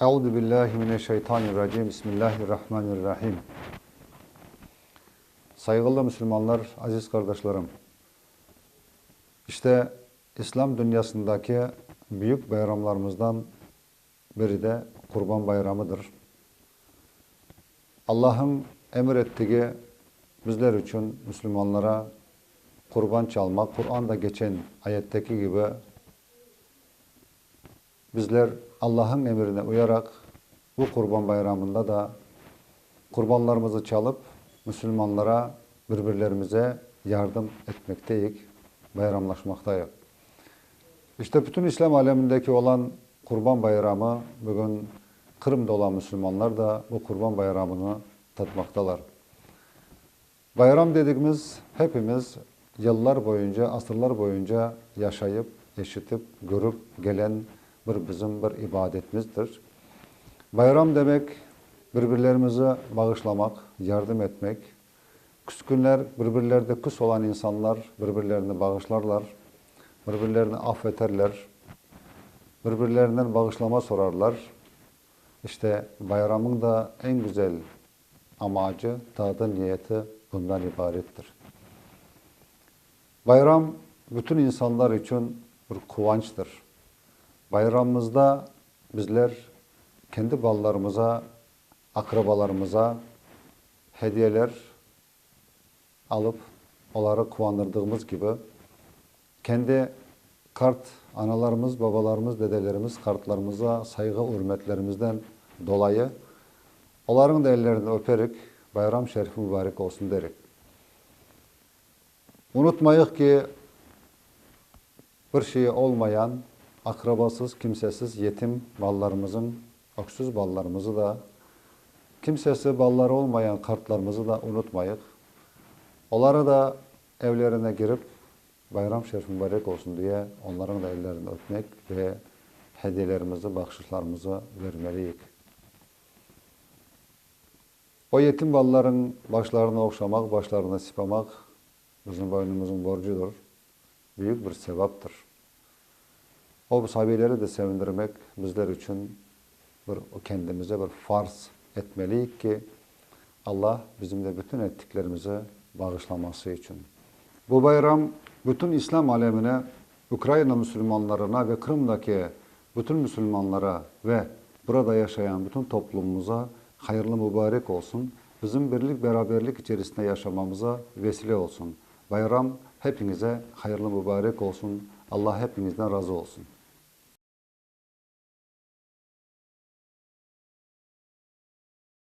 Euzu billahi mineşşeytanirracim. Bismillahirrahmanirrahim. Saygılı Müslümanlar, aziz kardeşlerim. İşte İslam dünyasındaki büyük bayramlarımızdan biri de Kurban Bayramı'dır. Allah'ın emrettiği bizler için Müslümanlara kurban çalmak, Kur'an'da geçen ayetteki gibi bizler Allah'ın emrine uyarak bu Kurban Bayramı'nda da kurbanlarımızı çalıp Müslümanlara, birbirlerimize yardım etmekteyiz, bayramlaşmaktayız. İşte bütün İslam alemindeki olan Kurban Bayramı, bugün Kırım'da olan Müslümanlar da bu Kurban Bayramı'nı tatmaktalar. Bayram dediğimiz hepimiz yıllar boyunca, asırlar boyunca yaşayıp, yaşatıp, görüp gelen bizim bir ibadetimizdir. Bayram demek birbirlerimize bağışlamak, yardım etmek. Küskünler, birbirlerde küs olan insanlar birbirlerini bağışlarlar, birbirlerini affederler, birbirlerinden bağışlama sorarlar. İşte bayramın da en güzel amacı, tadı, niyeti bundan ibarettir. Bayram bütün insanlar için bir kıvançtır. Bayramımızda bizler kendi ballarımıza, akrabalarımıza hediyeler alıp onları kuvandırdığımız gibi kendi analarımız, babalarımız, dedelerimiz kartlarımıza saygı hürmetlerimizden dolayı onların da ellerini öperek bayram şerifi mübarek olsun derik. Unutmayık ki bir şey olmayan, akrabasız, kimsesiz, yetim ballarımızın, öksüz ballarımızı da, kimsesi balları olmayan kartlarımızı da unutmayık. Onlara da evlerine girip bayram şerifi mübarek olsun diye onların da ellerini öpmek ve hediyelerimizi, bahşişlerimizi vermeliyiz. O yetim balların başlarını okşamak, başlarını sipamak bizim boynumuzun borcudur. Büyük bir sevaptır. O sahabeleri de sevindirmek bizler için kendimize bir farz etmeliyiz ki Allah bizim de bütün ettiklerimizi bağışlaması için. Bu bayram bütün İslam alemine, Ukrayna Müslümanlarına ve Kırım'daki bütün Müslümanlara ve burada yaşayan bütün toplumumuza hayırlı mübarek olsun. Bizim birlik beraberlik içerisinde yaşamamıza vesile olsun. Bayram hepinize hayırlı mübarek olsun. Allah hepinizden razı olsun.